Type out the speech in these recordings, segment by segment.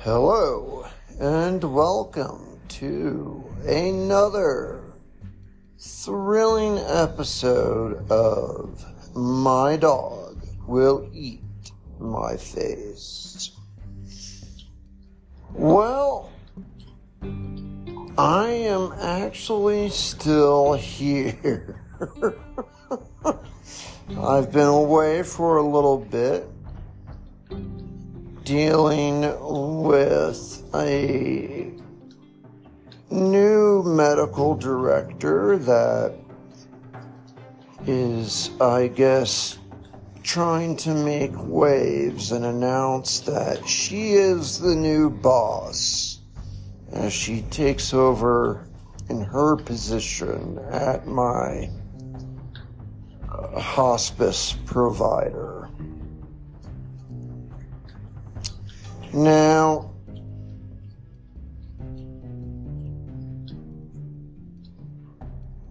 Hello, and welcome to another thrilling episode of My Dog Will Eat My Face. Well, I am actually still here. I've been away for a little bit, dealing with a new medical director that is, I guess, trying to make waves and announce that she is the new boss as she takes over in her position at my hospice provider. Now,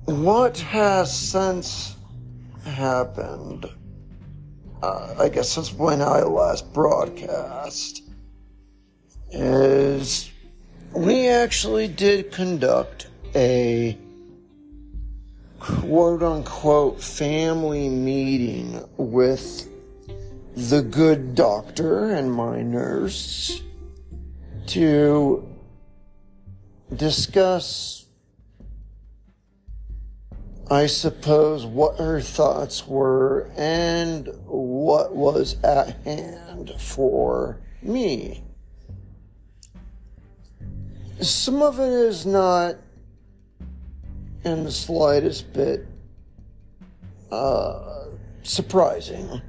what has since happened, I guess since when I last broadcast, is we actually did conduct a quote-unquote family meeting with the good doctor and my nurse to discuss, I suppose, what her thoughts were and what was at hand for me. Some of it is not in the slightest bit surprising.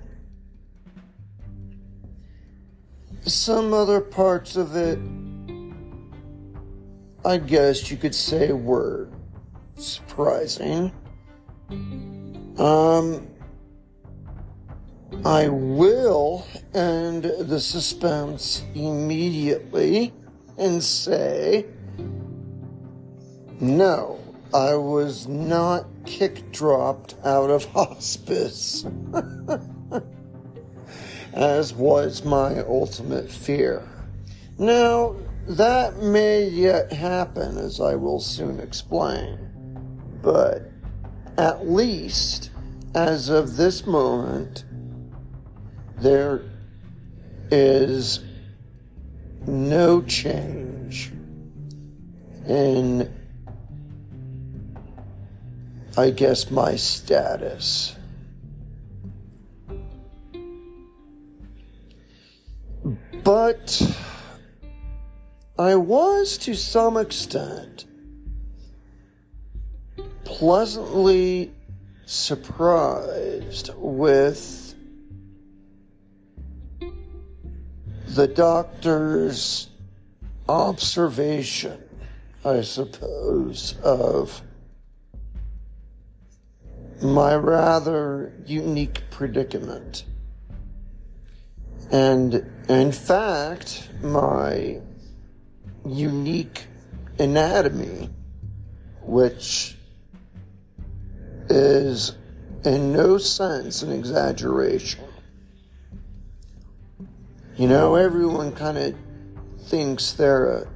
Some other parts of it, I guess you could say, were surprising. I will end the suspense immediately and say, no, I was not kick-dropped out of hospice, as was my ultimate fear. Now, that may yet happen, as I will soon explain, but at least, as of this moment, there is no change in, I guess, my status. But I was, to some extent, pleasantly surprised with the doctor's observation, I suppose, of my rather unique predicament. And in fact, my unique anatomy, which is in no sense an exaggeration. You know, everyone kind of thinks they're a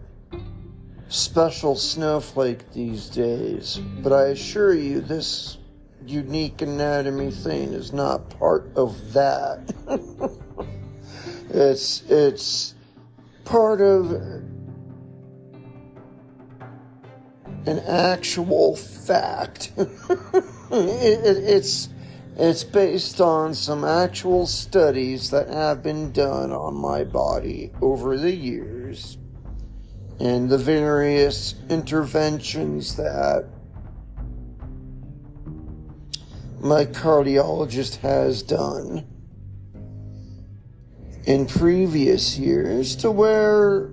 special snowflake these days, but I assure you this unique anatomy thing is not part of that. It's part of an actual fact. It's based on some actual studies that have been done on my body over the years and the various interventions that my cardiologist has done in previous years, to where,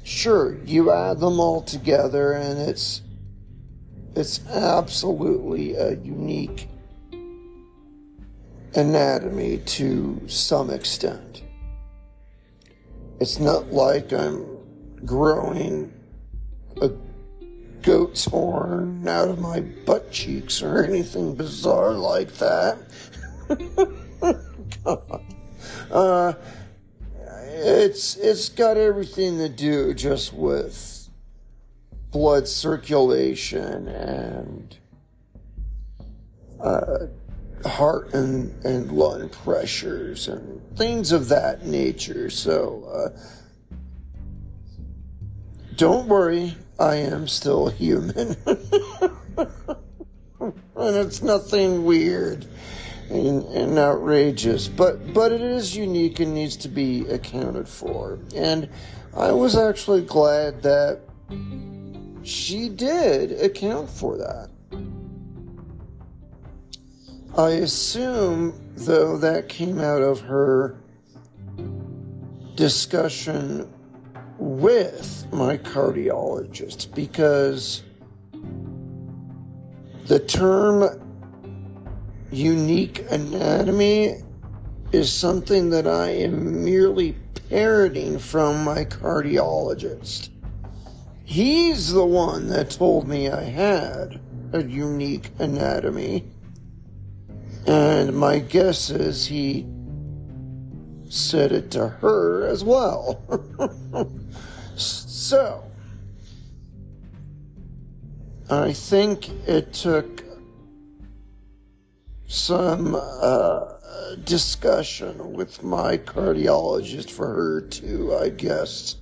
sure, you add them all together and it's absolutely a unique anatomy to some extent. It's not like I'm growing a goat's horn out of my butt cheeks or anything bizarre like that. God. It's got everything to do just with blood circulation and heart and lung pressures and things of that nature. So don't worry, I am still human. And it's nothing weird and outrageous, but it is unique and needs to be accounted for. And I was actually glad that she did account for that. I assume, though, that came out of her discussion with my cardiologist, because the term unique anatomy is something that I am merely parroting from my cardiologist. He's the one that told me I had a unique anatomy, and my guess is he said it to her as well. So, I think it took some discussion with my cardiologist for her to, I guess,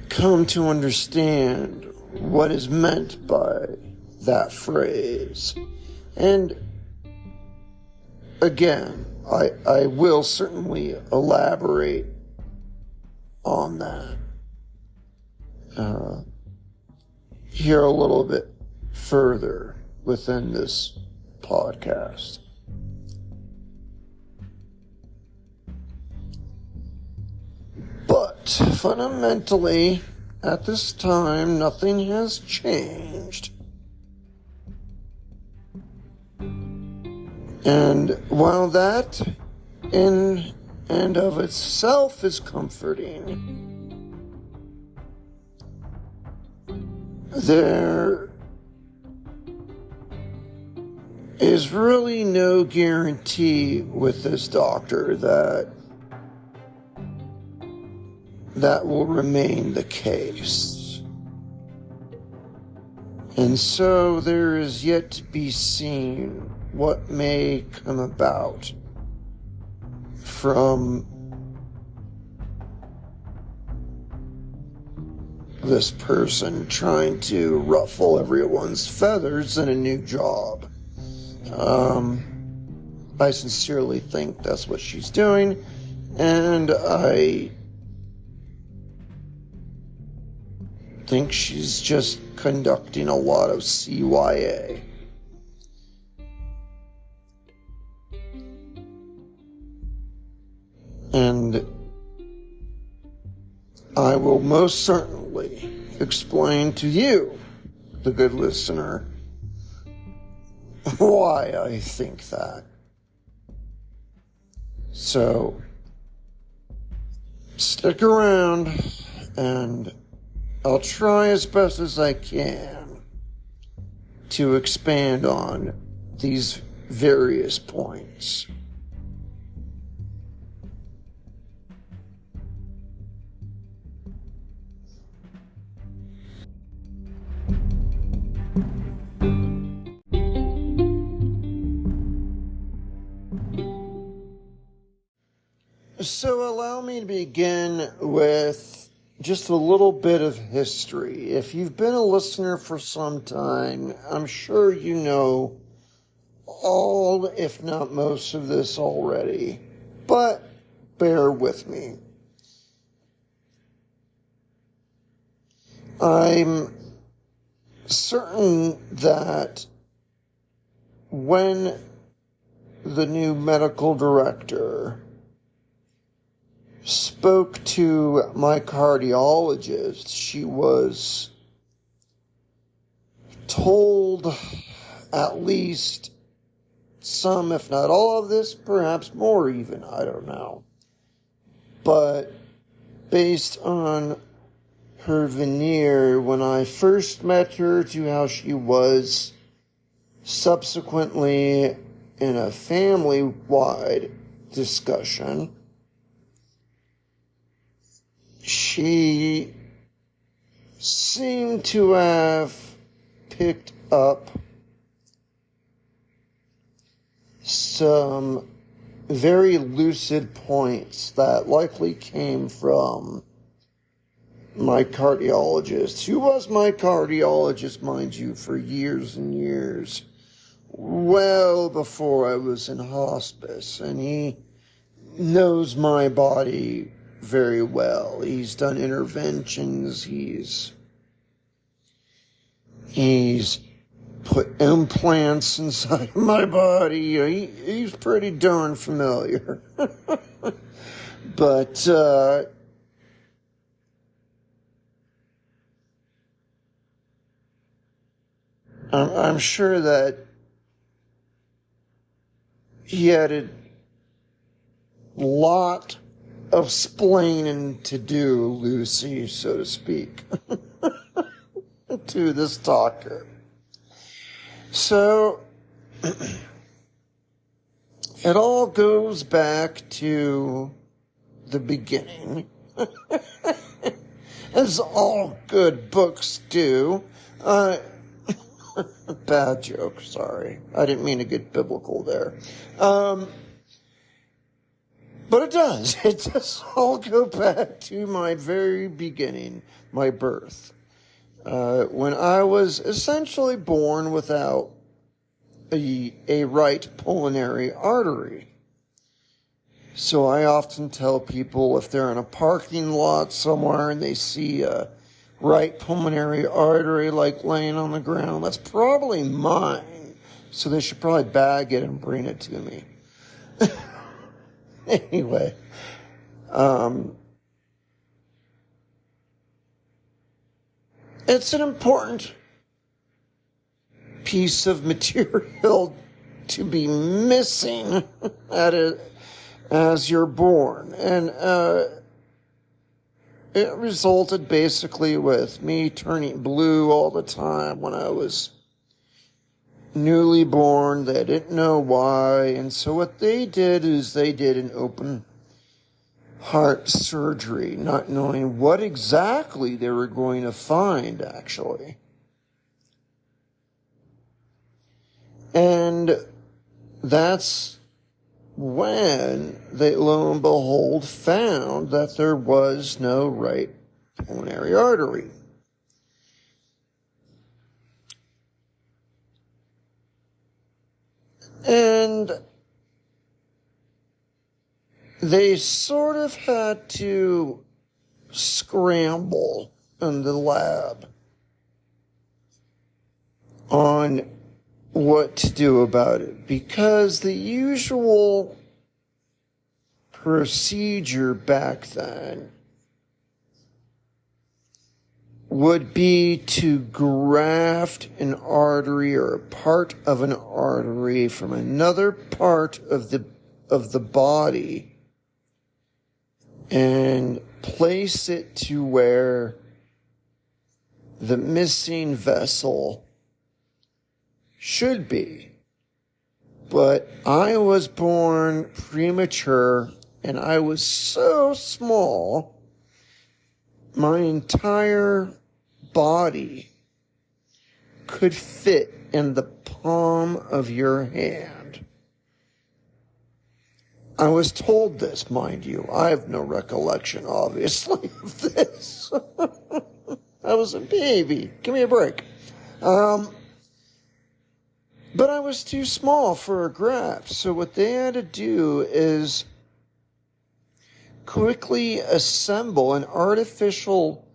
come to understand what is meant by that phrase. And again, I will certainly elaborate on that here a little bit further within this podcast. But fundamentally, at this time, nothing has changed. And while that in and of itself is comforting, there is really no guarantee with this doctor that will remain the case. And so there is yet to be seen what may come about from this person trying to ruffle everyone's feathers in a new job. I sincerely think that's what she's doing, and I think she's just conducting a lot of CYA. And I will most certainly explain to you, the good listener, why I think that. So, stick around, and I'll try as best as I can to expand on these various points. So allow me to begin with just a little bit of history. If you've been a listener for some time, I'm sure you know all, if not most of this already, but bear with me. I'm certain that when the new medical director spoke to my cardiologist, she was told at least some, if not all of this, perhaps more even, I don't know. But based on her veneer when I first met her to how she was subsequently in a family-wide discussion, she seemed to have picked up some very lucid points that likely came from my cardiologist, who was my cardiologist, mind you, for years and years, well before I was in hospice, and he knows my body very well. He's done interventions, he's put implants inside my body. He's pretty darn familiar. But I'm sure that he had a lot of splaining to do, Lucy, so to speak, to this doctor. So, it all goes back to the beginning, as all good books do. Bad joke, sorry. I didn't mean to get biblical there. But it does. It does all go back to my very beginning, my birth. When I was essentially born without a right pulmonary artery. So I often tell people, if they're in a parking lot somewhere and they see a right pulmonary artery like laying on the ground, that's probably mine. So they should probably bag it and bring it to me. Anyway, it's an important piece of material to be missing as you're born. And it resulted basically with me turning blue all the time when I was newly born. They didn't know why. And so what they did is they did an open heart surgery, not knowing what exactly they were going to find, actually. And that's when they, lo and behold, found that there was no right pulmonary artery. And they sort of had to scramble in the lab on what to do about it, because the usual procedure back then would be to graft an artery or a part of an artery from another part of the body and place it to where the missing vessel should be. But I was born premature, and I was so small, my entire body could fit in the palm of your hand. I was told this, mind you. I have no recollection, obviously, of this. I was a baby. Give me a break. But I was too small for a graft, so what they had to do is quickly assemble an artificial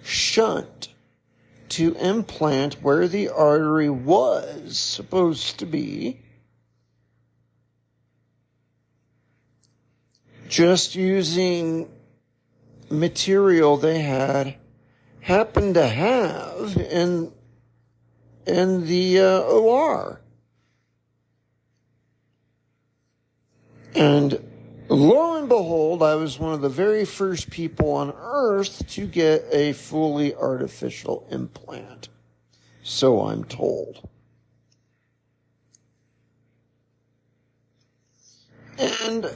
shunt to implant where the artery was supposed to be, just using material they happened to have in the OR. And lo and behold, I was one of the very first people on Earth to get a fully artificial implant. So I'm told. And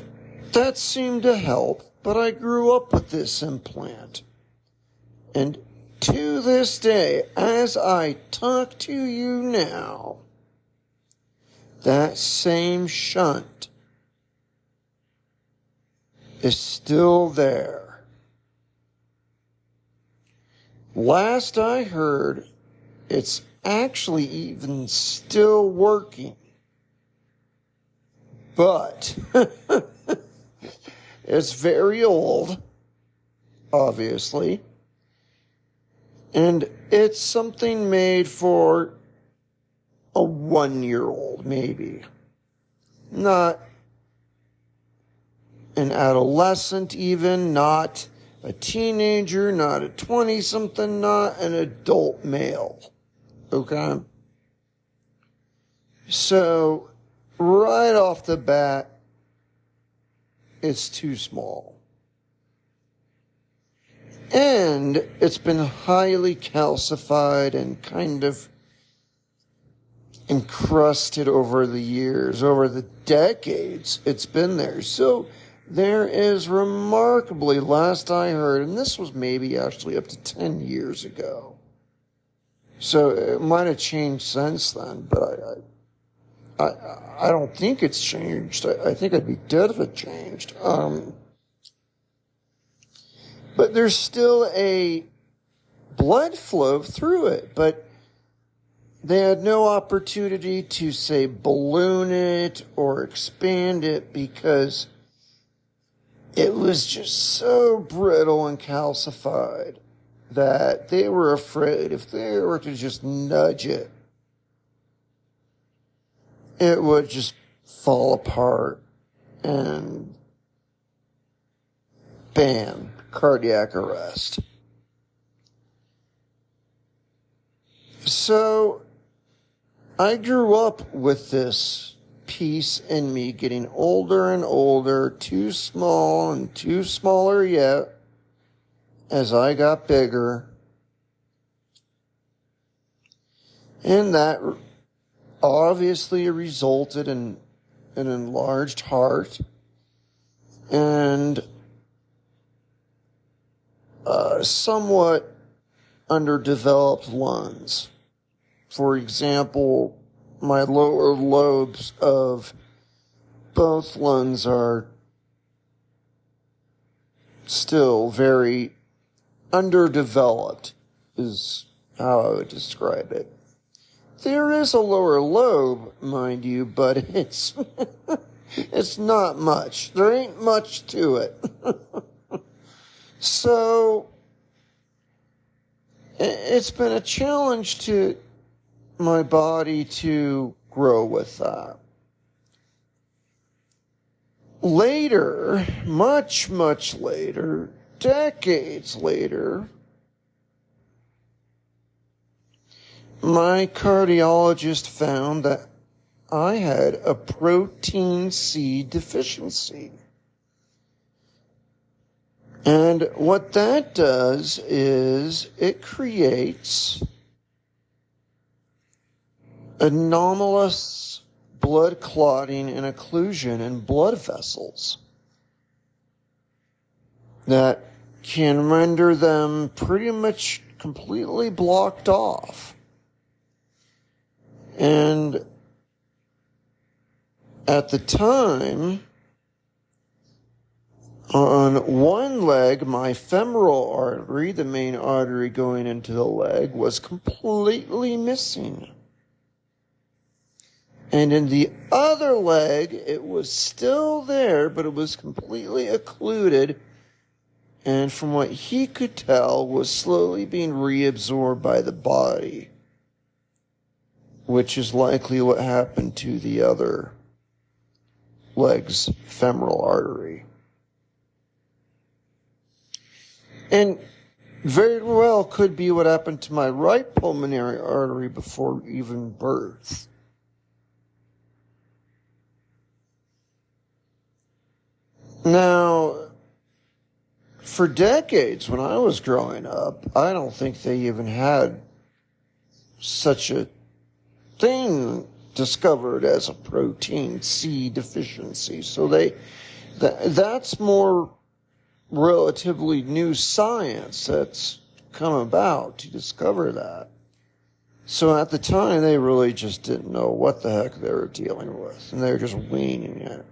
That seemed to help, but I grew up with this implant. And to this day, as I talk to you now, that same shunt is still there. Last I heard, it's actually even still working. But it's very old, obviously. And it's something made for a 1-year-old, maybe. Not an adolescent even, not a teenager, not a 20-something, not an adult male. Okay? So, right off the bat, it's too small. And it's been highly calcified and kind of encrusted over the years, over the decades it's been there. So there is remarkably, last I heard, and this was maybe actually up to 10 years ago. So it might have changed since then, but I don't think it's changed. I think I'd be dead if it changed. But there's still a blood flow through it, but they had no opportunity to, say, balloon it or expand it because it was just so brittle and calcified that they were afraid if they were to just nudge it, it would just fall apart and bam, cardiac arrest. So I grew up with this piece in me getting older and older, too small and too smaller yet as I got bigger. And that obviously resulted in an enlarged heart and somewhat underdeveloped lungs. For example, my lower lobes of both lungs are still very underdeveloped, is how I would describe it. There is a lower lobe, mind you, but it's not much. There ain't much to it. So it's been a challenge to my body to grow with that. Later, much, much later, decades later, my cardiologist found that I had a protein C deficiency. And what that does is it creates anomalous blood clotting and occlusion in blood vessels that can render them pretty much completely blocked off. And at the time, on one leg, my femoral artery, the main artery going into the leg, was completely missing. And in the other leg, it was still there, but it was completely occluded, and from what he could tell, was slowly being reabsorbed by the body, which is likely what happened to the other leg's femoral artery. And very well could be what happened to my right pulmonary artery before even birth. Now, for decades when I was growing up, I don't think they even had such a thing discovered as a protein C deficiency. So they That's more relatively new science that's come about to discover that. So at the time, they really just didn't know what the heck they were dealing with, and they were just winging it.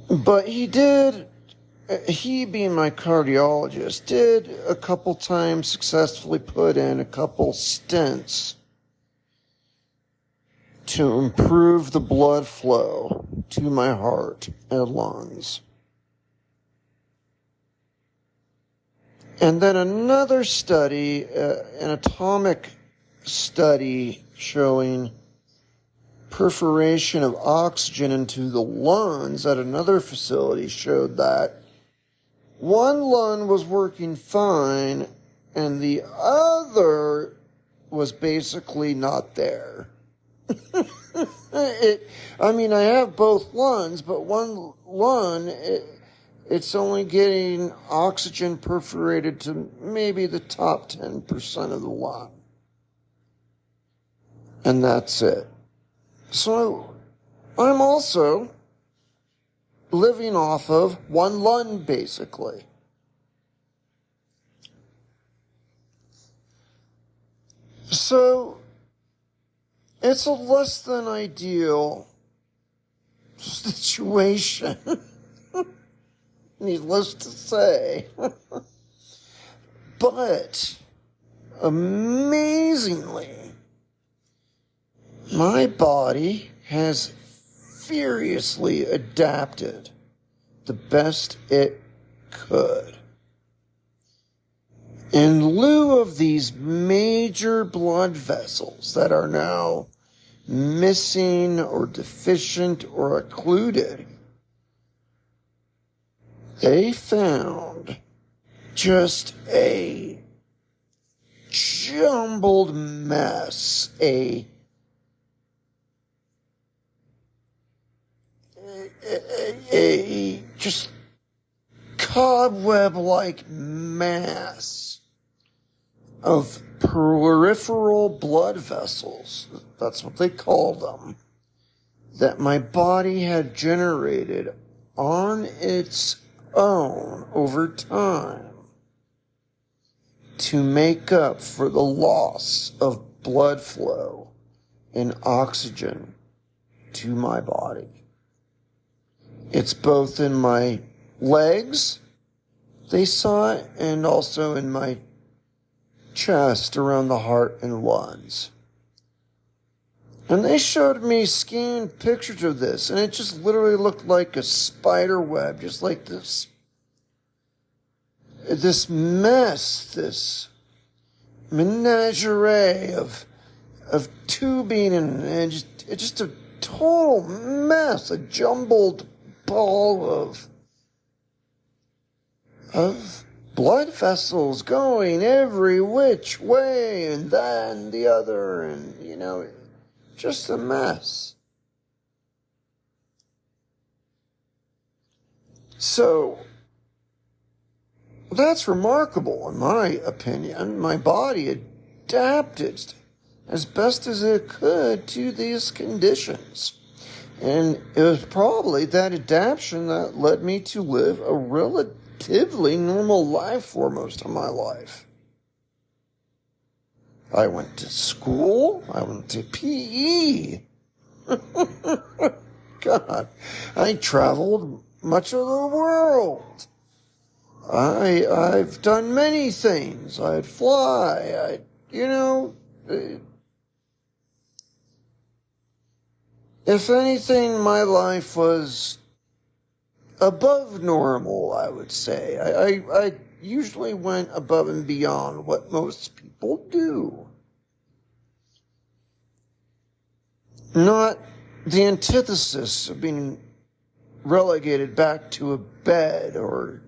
But he being my cardiologist, did a couple times successfully put in a couple stents to improve the blood flow to my heart and lungs. And then another study, an atomic study showing perforation of oxygen into the lungs at another facility, showed that one lung was working fine and the other was basically not there. I have both lungs, but one lung, it's only getting oxygen perforated to maybe the top 10% of the lung. And that's it. So I'm also living off of one lung, basically. So it's a less than ideal situation, needless to say. But amazingly, my body has furiously adapted the best it could. In lieu of these major blood vessels that are now missing or deficient or occluded, they found just a jumbled mess, a just cobweb-like mass of peripheral blood vessels, that's what they called them, that my body had generated on its own over time to make up for the loss of blood flow and oxygen to my body. It's both in my legs, they saw it, and also in my chest around the heart and lungs. And they showed me scanned pictures of this, and it just literally looked like a spider web, just like this mess, this menagerie of tubing and just a total mess, a jumbled ball of blood vessels going every which way and then the other, and just a mess. So that's remarkable in my opinion. My body adapted as best as it could to these conditions. And it was probably that adaptation that led me to live a relatively normal life for most of my life. I went to school. I went to PE. God, I traveled much of the world. I've done many things. I'd fly. If anything, my life was above normal, I would say. I usually went above and beyond what most people do. Not the antithesis of being relegated back to a bed or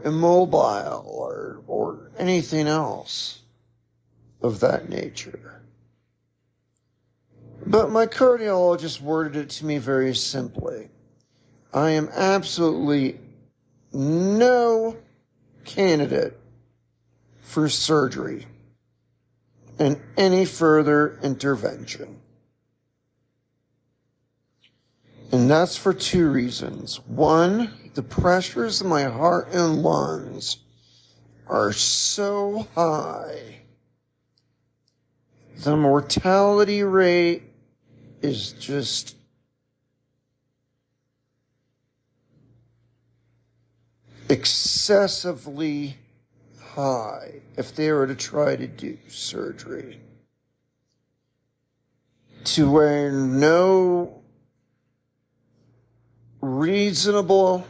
immobile or anything else of that nature. But my cardiologist worded it to me very simply. I am absolutely no candidate for surgery and any further intervention. And that's for two reasons. One, the pressures in my heart and lungs are so high. The mortality rate is just excessively high if they were to try to do surgery. To where no reasonable,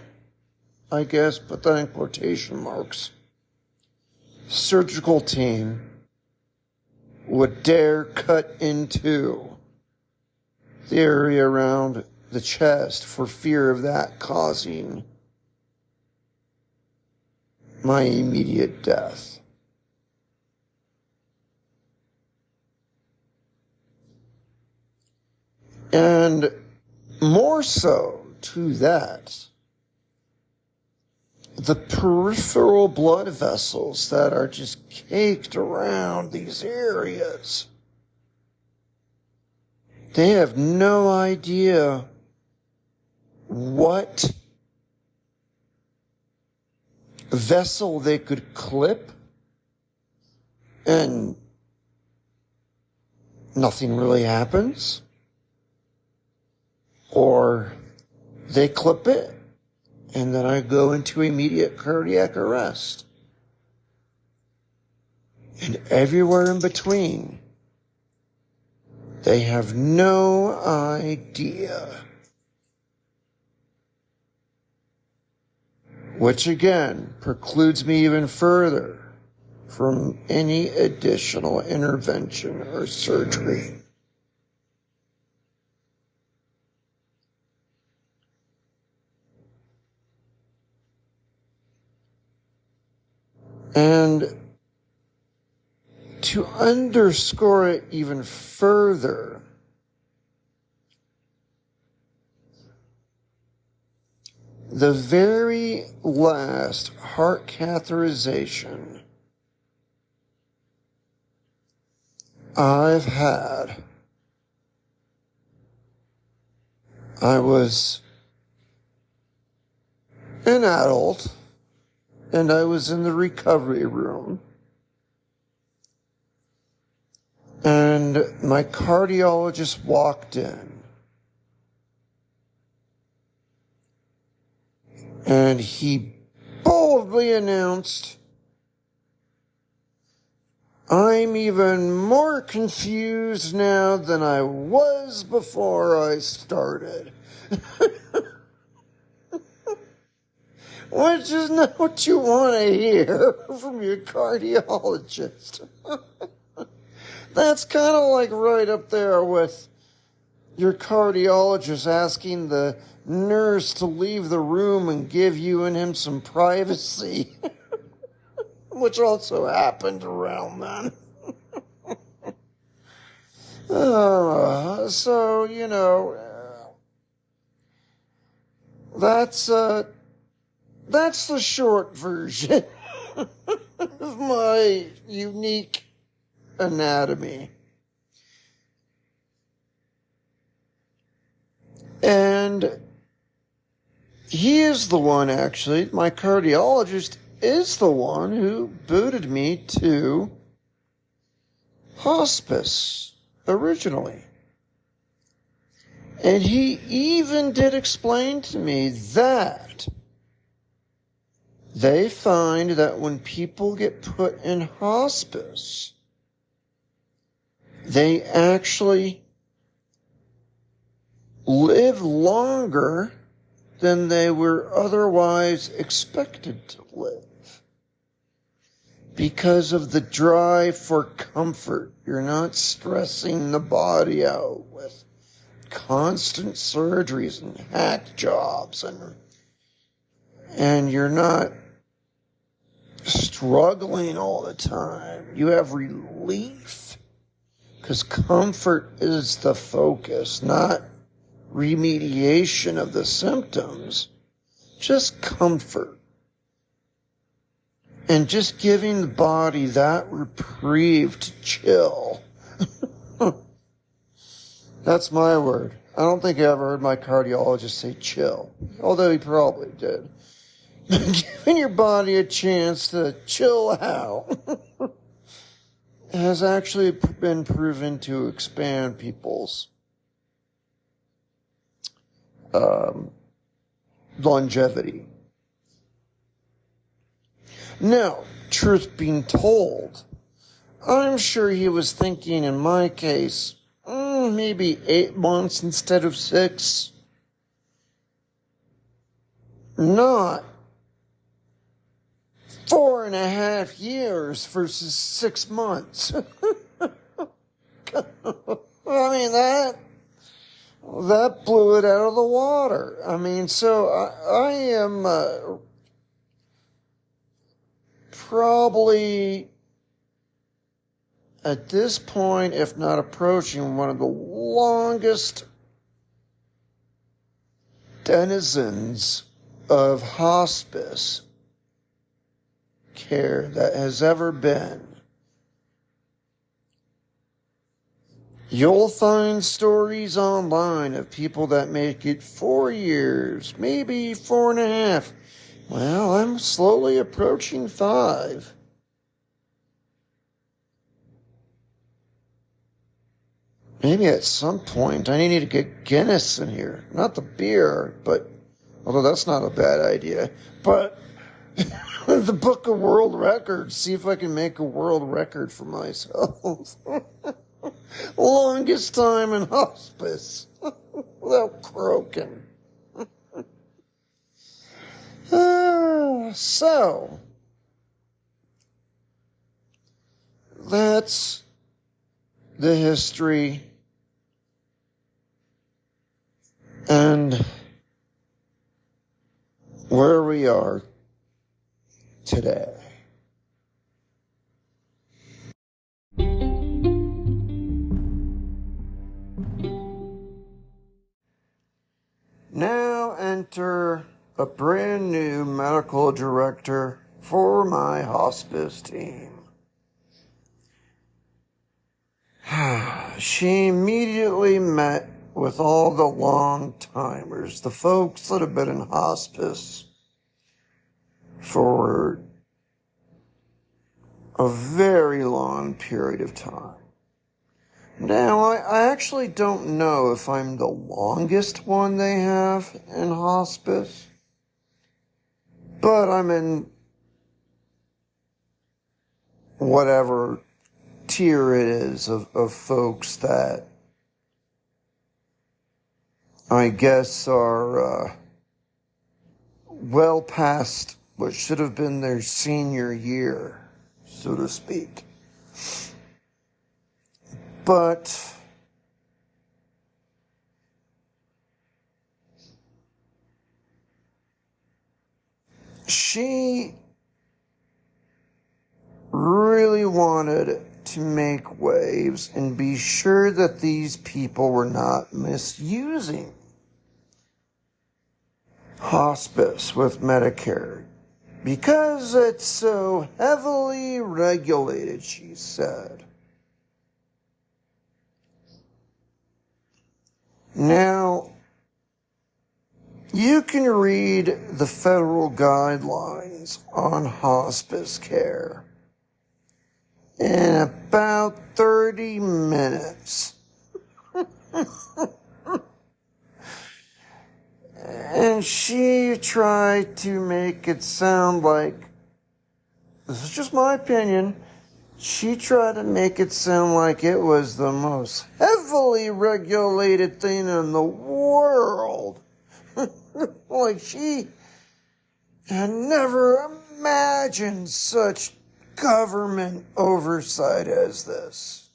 I guess, but then in quotation marks, surgical team would dare cut into the area around the chest for fear of that causing my immediate death. And more so to that, the peripheral blood vessels that are just caked around these areas, they have no idea what vessel they could clip, and nothing really happens. Or they clip it, and then I go into immediate cardiac arrest. And everywhere in between, they have no idea. Which again precludes me even further from any additional intervention or surgery. And to underscore it even further, the very last heart catheterization I've had, I was an adult, and I was in the recovery room. And my cardiologist walked in. And he boldly announced, "I'm even more confused now than I was before I started." Which is not what you want to hear from your cardiologist. That's kind of like right up there with your cardiologist asking the nurse to leave the room and give you and him some privacy. Which also happened around then. So, you know, that's the short version of my unique anatomy. And he is the one, actually, my cardiologist is the one who booted me to hospice originally. And he even did explain to me that they find that when people get put in hospice, they actually live longer than they were otherwise expected to live. Because of the drive for comfort. You're not stressing the body out with constant surgeries and hack jobs, and you're not struggling all the time. You have relief. Because comfort is the focus, not remediation of the symptoms. Just comfort. And just giving the body that reprieve to chill. That's my word. I don't think I ever heard my cardiologist say chill, although he probably did. Giving your body a chance to chill out has actually been proven to expand people's longevity. Now, truth being told, I'm sure he was thinking in my case, maybe 8 months instead of 6. Not 4.5 years versus 6 months. I mean, that blew it out of the water. I mean, so I am probably at this point, if not approaching, one of the longest denizens of hospice care that has ever been. You'll find stories online of people that make it 4 years, maybe 4.5. Well, I'm slowly approaching 5. Maybe at some point I need to get Guinness in here. Not the beer, but, although that's not a bad idea, but the Book of World Records, see if I can make a world record for myself. Longest time in hospice without croaking. So, that's the history and where we are today. Now enter a brand new medical director for my hospice team. She immediately met with all the long-timers, the folks that have been in hospice for a very long period of time. Now, I actually don't know if I'm the longest one they have in hospice, but I'm in whatever tier it is of folks that I guess are well past what should have been their senior year, so to speak. But she really wanted to make waves and be sure that these people were not misusing hospice with Medicare because it's so heavily regulated, she said. Now, you can read the federal guidelines on hospice care in about 30 minutes. And she tried to make it sound like, this is just my opinion, she tried to make it sound like it was the most heavily regulated thing in the world. Like she had never imagined such government oversight as this.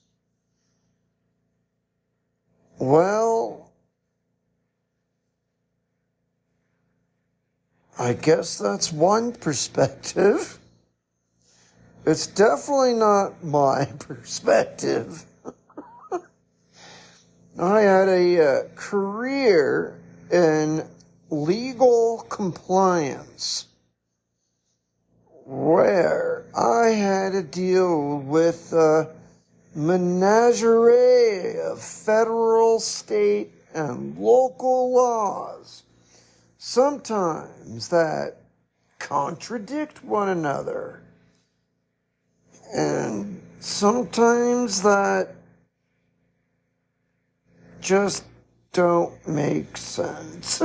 Well, I guess that's one perspective. It's definitely not my perspective. I had a career in legal compliance where I had to deal with a menagerie of federal, state, and local laws, sometimes that contradict one another, and sometimes that just don't make sense.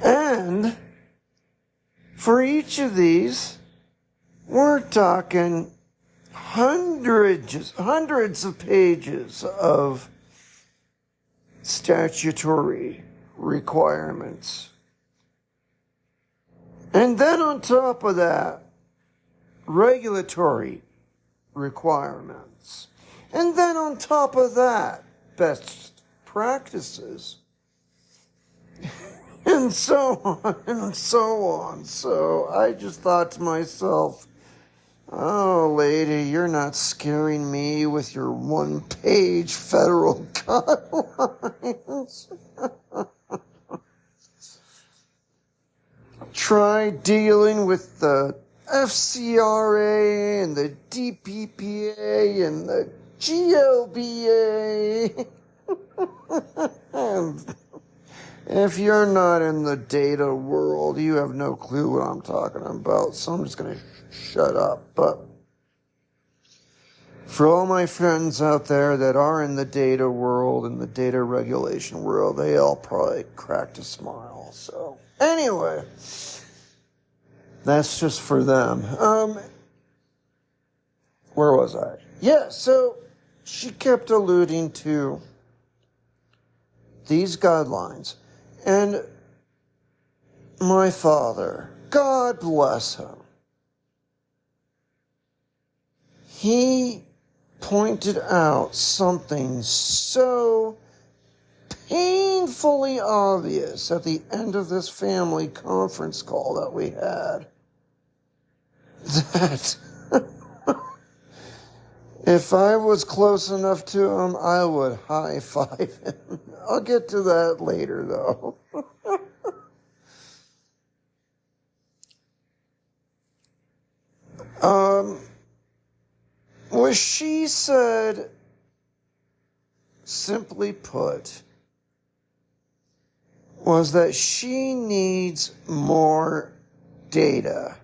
And for each of these, we're talking hundreds of pages of statutory requirements. And then on top of that, regulatory requirements. And then on top of that, best practices. And so on and so on. So I just thought to myself, oh, lady, you're not scaring me with your one-page federal guidelines. Try dealing with the FCRA and the DPPA and the GLBA. If you're not in the data world, you have no clue what I'm talking about, so I'm just going to shut up. But for all my friends out there that are in the data world and the data regulation world, they all probably cracked a smile. So anyway, that's just for them. Where was I? Yeah, so she kept alluding to these guidelines. And my father, God bless him, he pointed out something so painfully obvious at the end of this family conference call that we had, that if I was close enough to him, I would high-five him. I'll get to that later, though. What she said, simply put, was that she needs more data.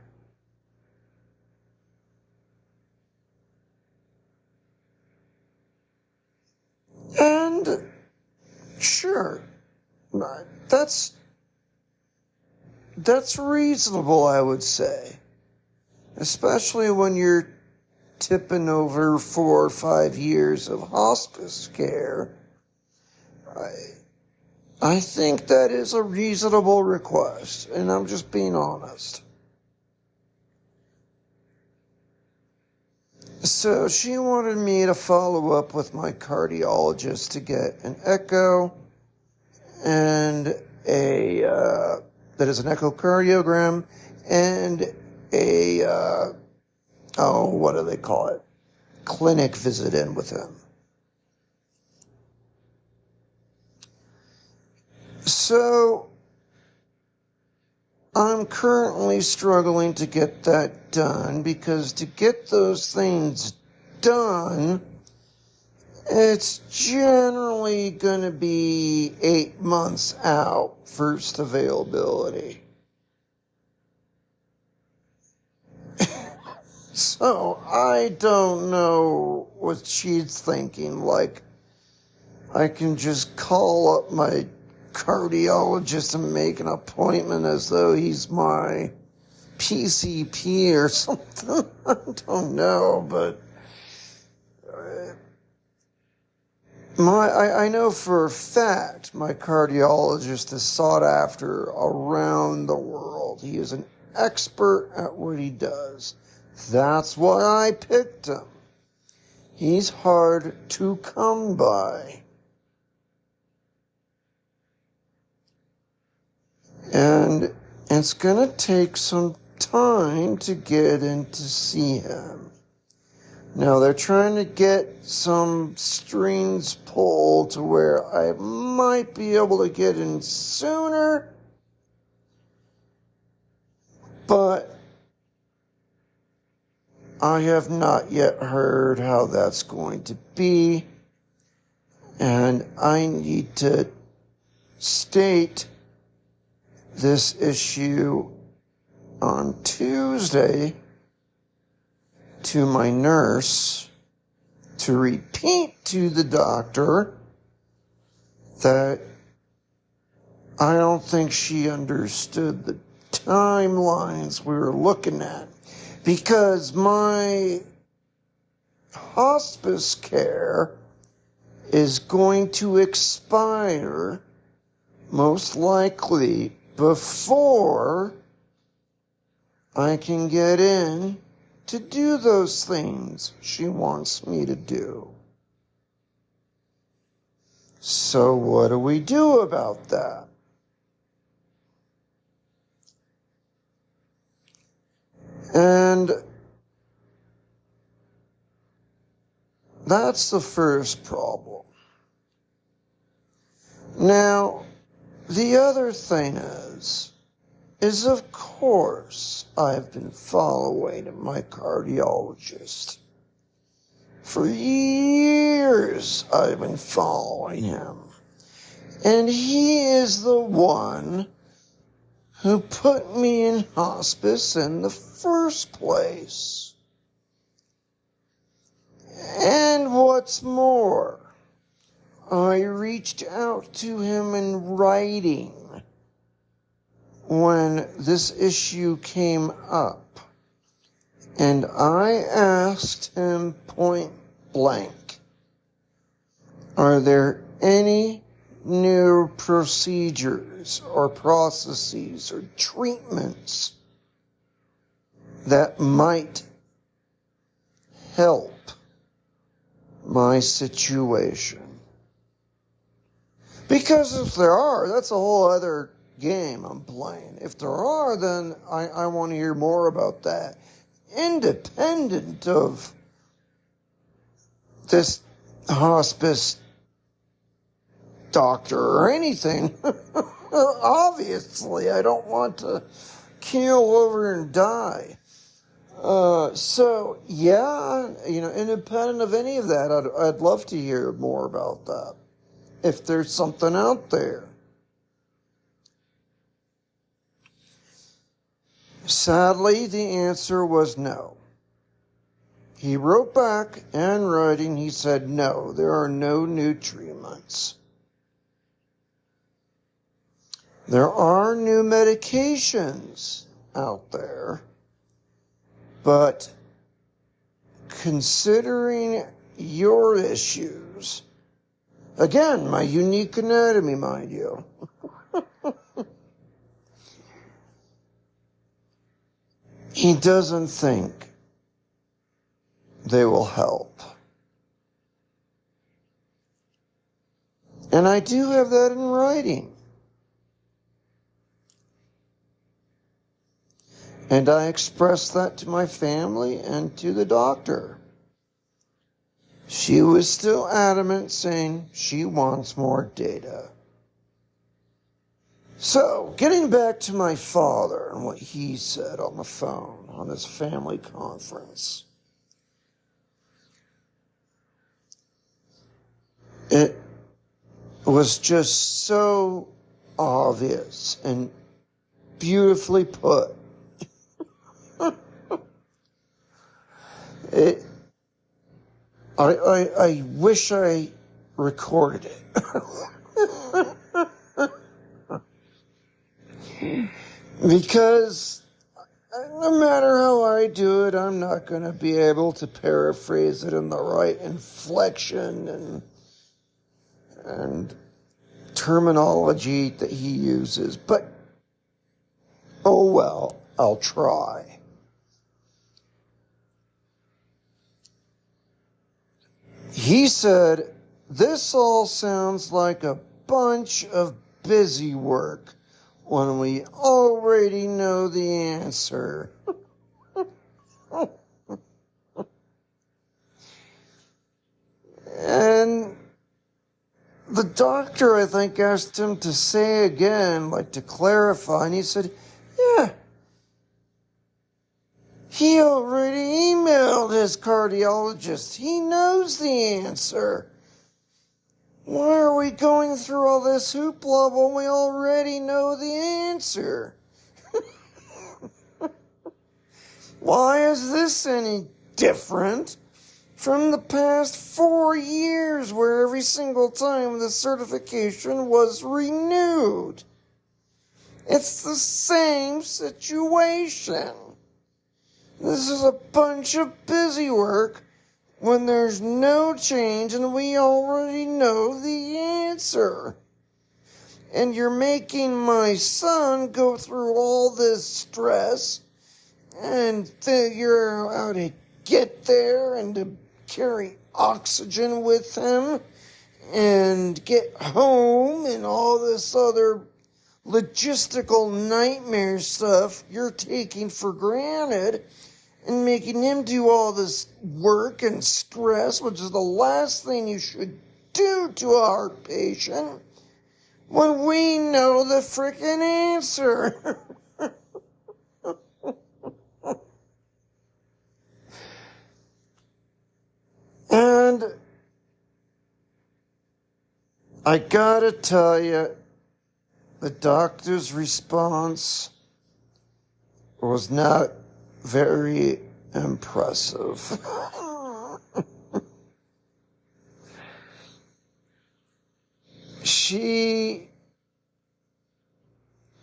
And sure, that's reasonable, I would say. Especially when you're tipping over 4 or 5 years of hospice care. I think that is a reasonable request, and I'm just being honest. So she wanted me to follow up with my cardiologist to get an echo and that is an echocardiogram and what do they call it? Clinic visit in with him. So I'm currently struggling to get that done because to get those things done, it's generally going to be 8 months out, first availability. So I don't know what she's thinking. Like, I can just call up my cardiologist and make an appointment as though he's my PCP or something. I don't know, but I know for a fact my cardiologist is sought after around the world. He is an expert at what he does. That's why I picked him. He's hard to come by. And it's going to take some time to get in to see him. Now, they're trying to get some strings pulled to where I might be able to get in sooner. But I have not yet heard how that's going to be. And I need to state this issue on Tuesday to my nurse to repeat to the doctor that I don't think she understood the timelines we were looking at, because my hospice care is going to expire most likely before I can get in to do those things she wants me to do. So what do we do about that? And that's the first problem. Now, the other thing is of course I've been following my cardiologist. For years I've been following him. And he is the one who put me in hospice in the first place. And what's more, I reached out to him in writing when this issue came up, and I asked him point blank, are there any new procedures or processes or treatments that might help my situation? Because if there are, that's a whole other game I'm playing. If there are, then I want to hear more about that, independent of this hospice doctor or anything. Obviously, I don't want to keel over and die. So, yeah, independent of any of that, I'd love to hear more about that, if there's something out there. Sadly, the answer was no. He wrote back in writing, he said, no, there are no new treatments. There are new medications out there, but considering your issues, again, my unique anatomy, mind you, he doesn't think they will help. And I do have that in writing. And I expressed that to my family and to the doctor. She was still adamant, saying she wants more data. So, getting back to my father and what he said on the phone on his family conference. It was just so obvious and beautifully put. I wish I recorded it. Because no matter how I do it, I'm not going to be able to paraphrase it in the right inflection and terminology that he uses. But, oh well, I'll try. He said, this all sounds like a bunch of busy work when we already know the answer. And the doctor, I think, asked him to say again, like to clarify, and he said, yeah, he already emailed his cardiologist. He knows the answer. Why are we going through all this hoopla when we already know the answer? Why is this any different from the past 4 years where every single time the certification was renewed? It's the same situation. This is a bunch of busy work when there's no change and we already know the answer. And you're making my son go through all this stress and figure out how to get there and to carry oxygen with him and get home and all this other logistical nightmare stuff you're taking for granted and making him do all this work and stress, which is the last thing you should do to a heart patient when we know the frickin' answer. And I gotta tell you, the doctor's response was not very impressive. She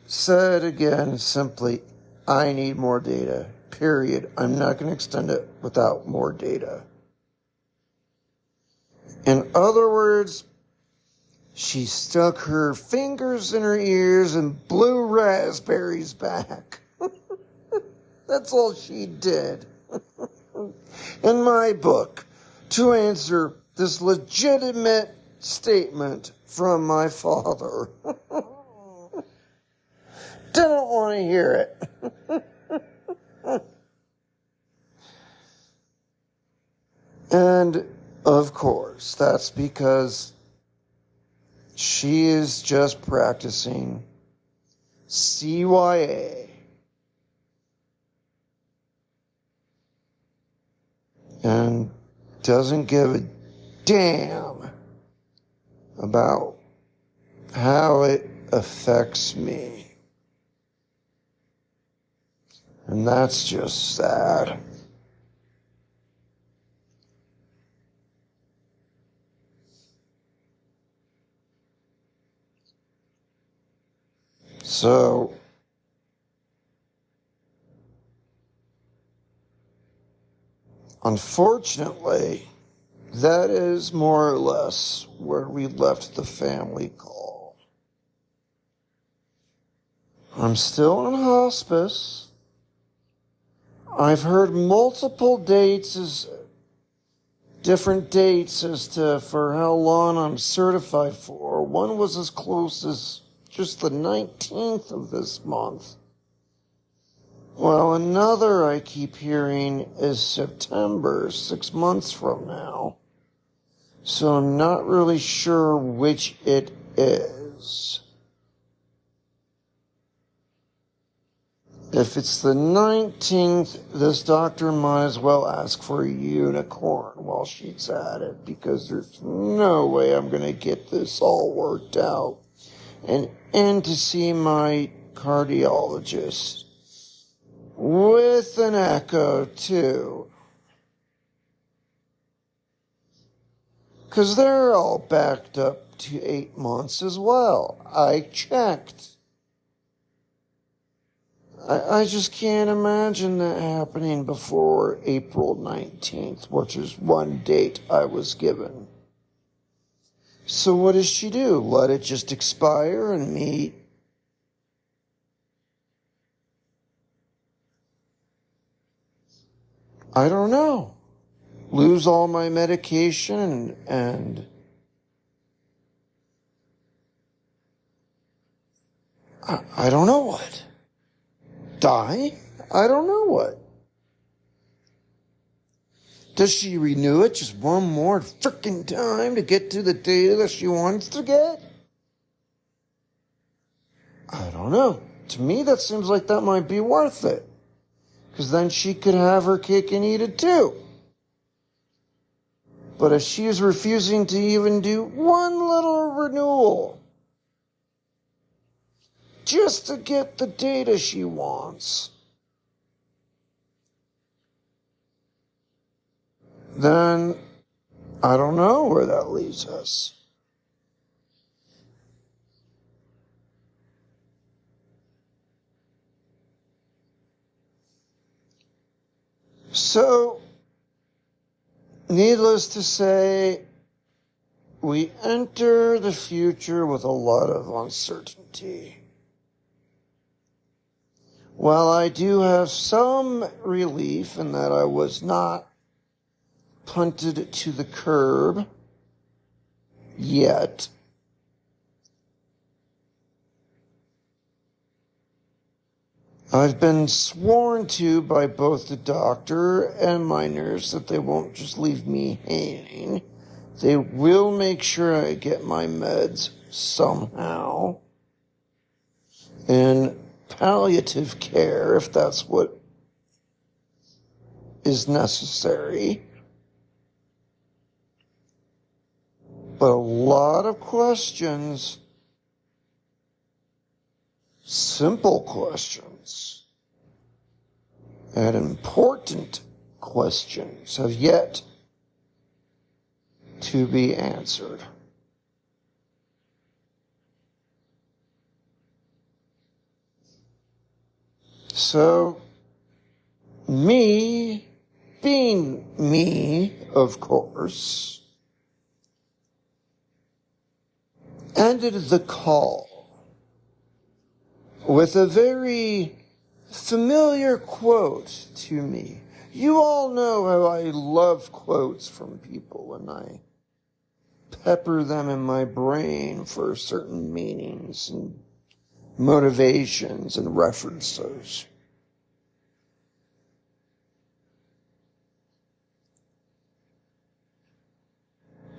said again simply, I need more data, period. I'm not going to extend it without more data. In other words, she stuck her fingers in her ears and blew raspberries back. That's all she did. In my book, to answer this legitimate statement from my father. Didn't want to hear it. And, of course, that's because she is just practicing CYA. And doesn't give a damn about how it affects me. And that's just sad. So, unfortunately, that is more or less where we left the family call. I'm still in hospice. I've heard multiple dates different dates as to for how long I'm certified for. One was as close as just the 19th of this month. Well, another I keep hearing is September, 6 months from now. So I'm not really sure which it is. If it's the 19th, this doctor might as well ask for a unicorn while she's at it, because there's no way I'm going to get this all worked out. And to see my cardiologist. With an echo, too. Because they're all backed up to 8 months as well. I checked. I just can't imagine that happening before April 19th, which is one date I was given. So what does she do? Let it just expire and me... I don't know. Lose all my medication and I don't know what. Die? I don't know what. Does she renew it just one more frickin' time to get to the data that she wants to get? I don't know. To me, that seems like that might be worth it. Because then she could have her cake and eat it too. But if she's refusing to even do one little renewal just to get the data she wants, then I don't know where that leaves us. So, needless to say, we enter the future with a lot of uncertainty. While I do have some relief in that I was not punted to the curb yet, I've been sworn to by both the doctor and my nurse that they won't just leave me hanging. They will make sure I get my meds somehow. And palliative care, if that's what is necessary. But a lot of questions, simple questions, and important questions have yet to be answered. So, me, being me, of course, ended the call with a very familiar quote to me. You all know how I love quotes from people, and I pepper them in my brain for certain meanings and motivations and references.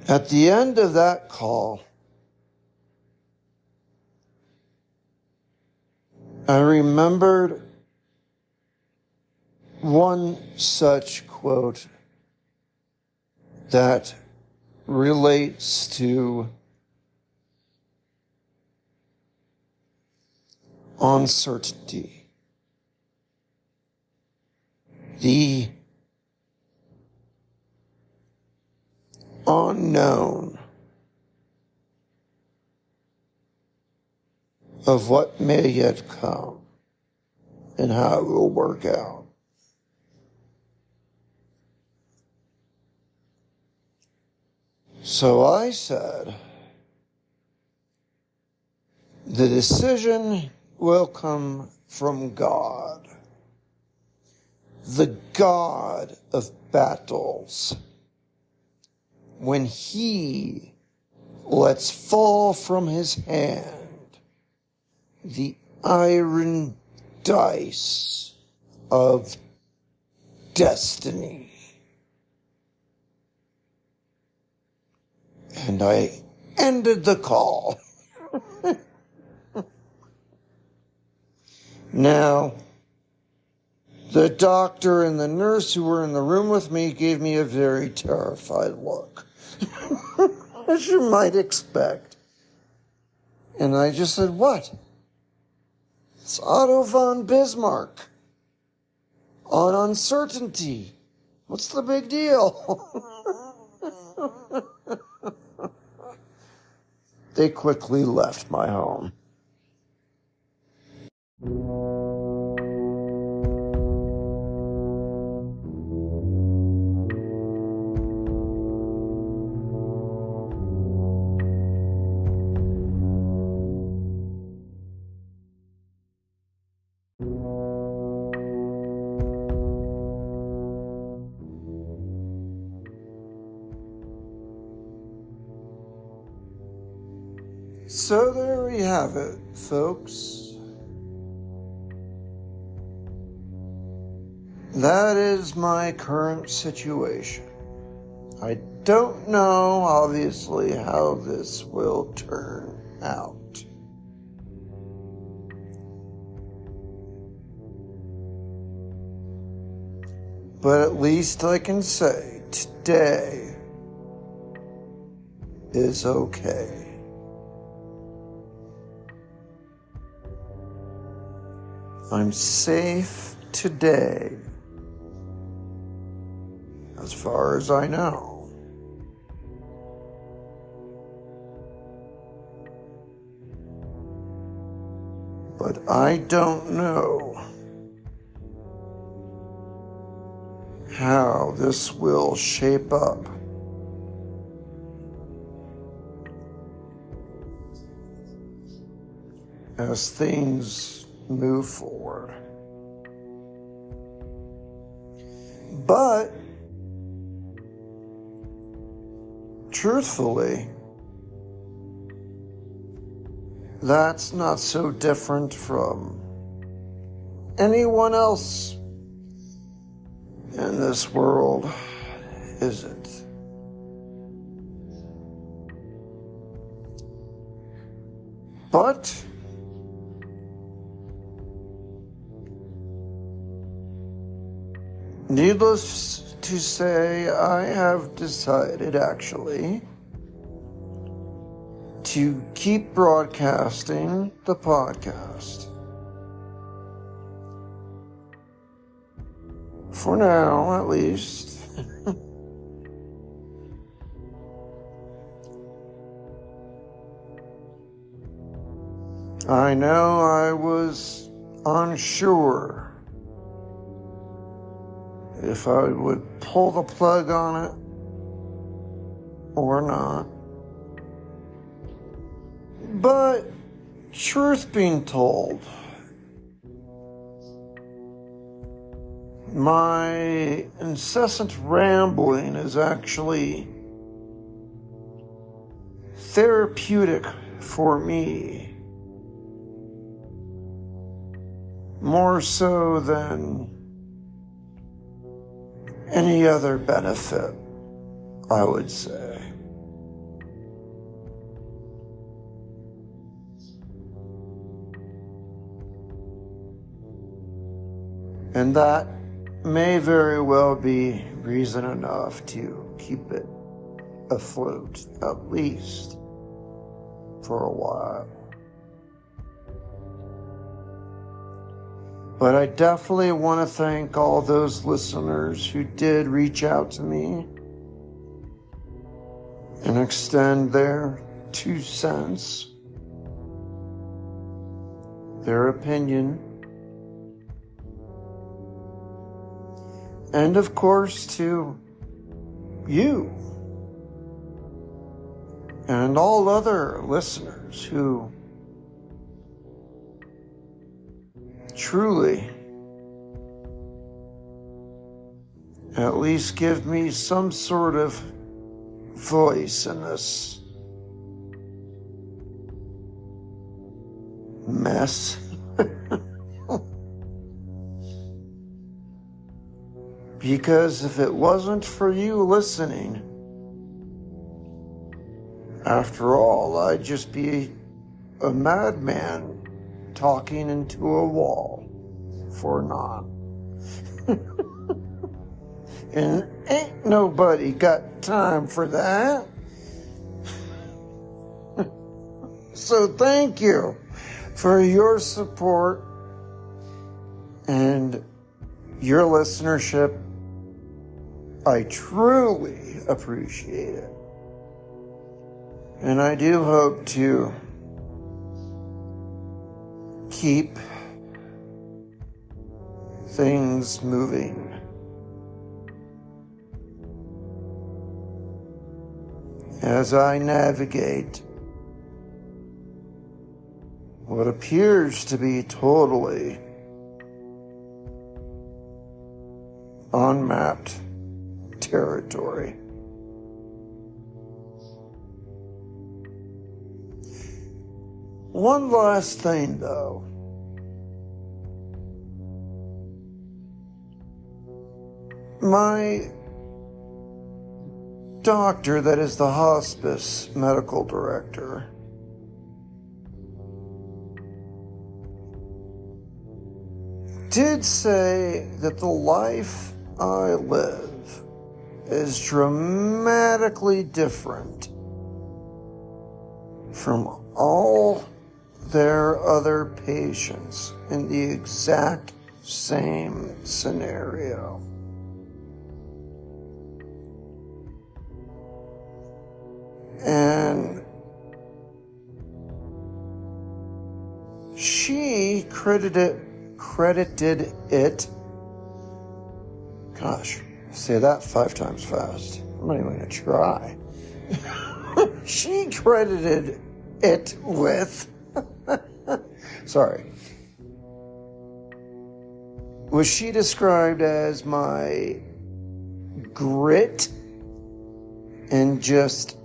At the end of that call, I remembered one such quote that relates to uncertainty, the unknown of what may yet come and how it will work out. So I said, the decision will come from God, the God of battles. When He lets fall from His hand the iron dice of destiny. And I ended the call. Now, the doctor and the nurse who were in the room with me gave me a very terrified look, as you might expect. And I just said, what? It's Otto von Bismarck on uncertainty. What's the big deal? They quickly left my home. So there we have it, folks. That is my current situation. I don't know, obviously, how this will turn out. But at least I can say today is okay. I'm safe today, as far as I know. But I don't know how this will shape up. As things move forward. But, truthfully, that's not so different from anyone else in this world, is it? But needless to say, I have decided actually to keep broadcasting the podcast. For now, at least. I know I was unsure if I would pull the plug on it or not. But, truth being told, my incessant rambling is actually therapeutic for me. More so than any other benefit, I would say. And that may very well be reason enough to keep it afloat, at least for a while. But I definitely want to thank all those listeners who did reach out to me and extend their 2 cents, their opinion, and of course to you and all other listeners who truly at least give me some sort of voice in this mess. Because if it wasn't for you listening, after all, I'd just be a madman talking into a wall for naught. And ain't nobody got time for that. So thank you for your support and your listenership. I truly appreciate it. And I do hope to keep things moving. As I navigate what appears to be totally unmapped territory. One last thing, though. My doctor, that is the hospice medical director, did say that the life I live is dramatically different from all their other patients in the exact same scenario. And she credited it. Gosh, say that 5 times fast. I'm not even going to try. She credited it with, sorry, was she described as my grit and just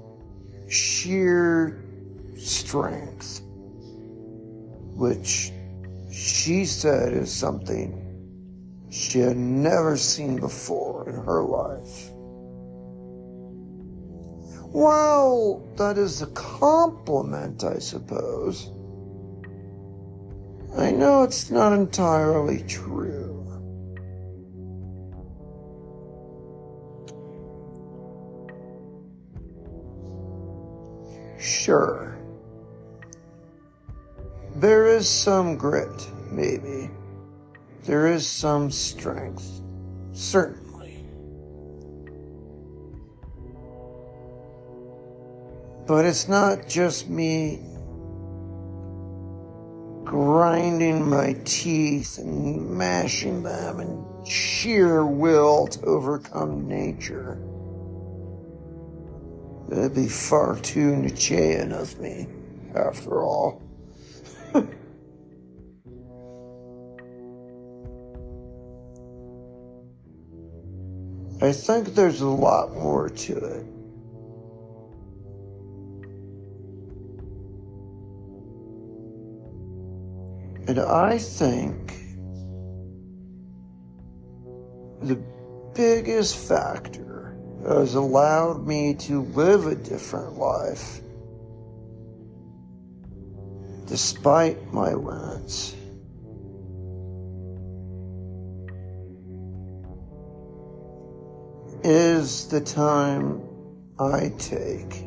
sheer strength, which she said is something she had never seen before in her life. Well, that is a compliment, I suppose. I know it's not entirely true. Sure. There is some grit, maybe. There is some strength, certainly. But it's not just me grinding my teeth and mashing them in sheer will to overcome nature. That'd be far too Nietzschean of me, after all. I think there's a lot more to it. And I think the biggest factor that has allowed me to live a different life, despite my limits, is the time I take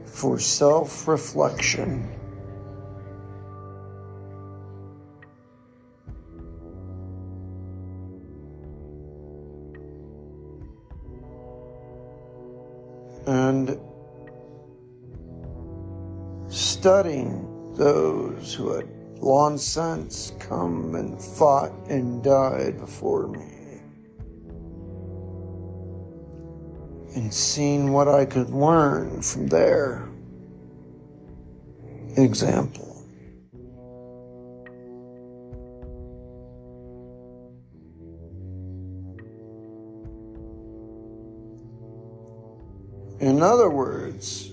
for self-reflection. And studying those who had long since come and fought and died before me, and seeing what I could learn from their example. In other words,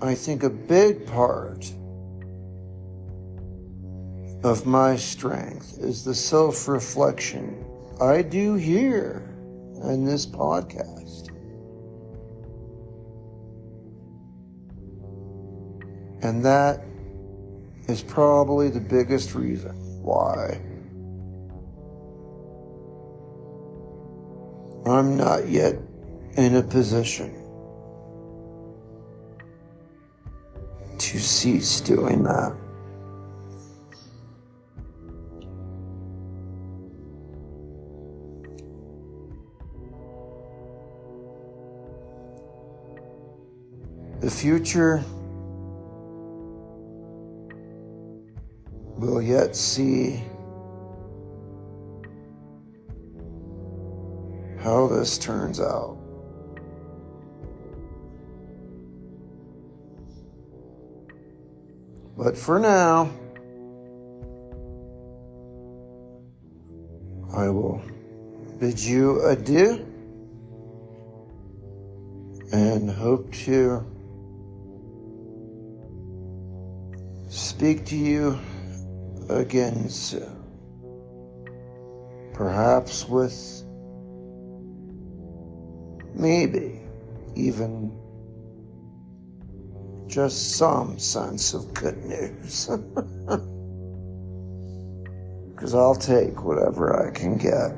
I think a big part of my strength is the self-reflection I do here in this podcast. And that is probably the biggest reason why I'm not yet in a position to cease doing that. The future will yet see how this turns out. But for now, I will bid you adieu and hope to speak to you again soon. Perhaps with maybe even just some sense of good news. Because I'll take whatever I can get.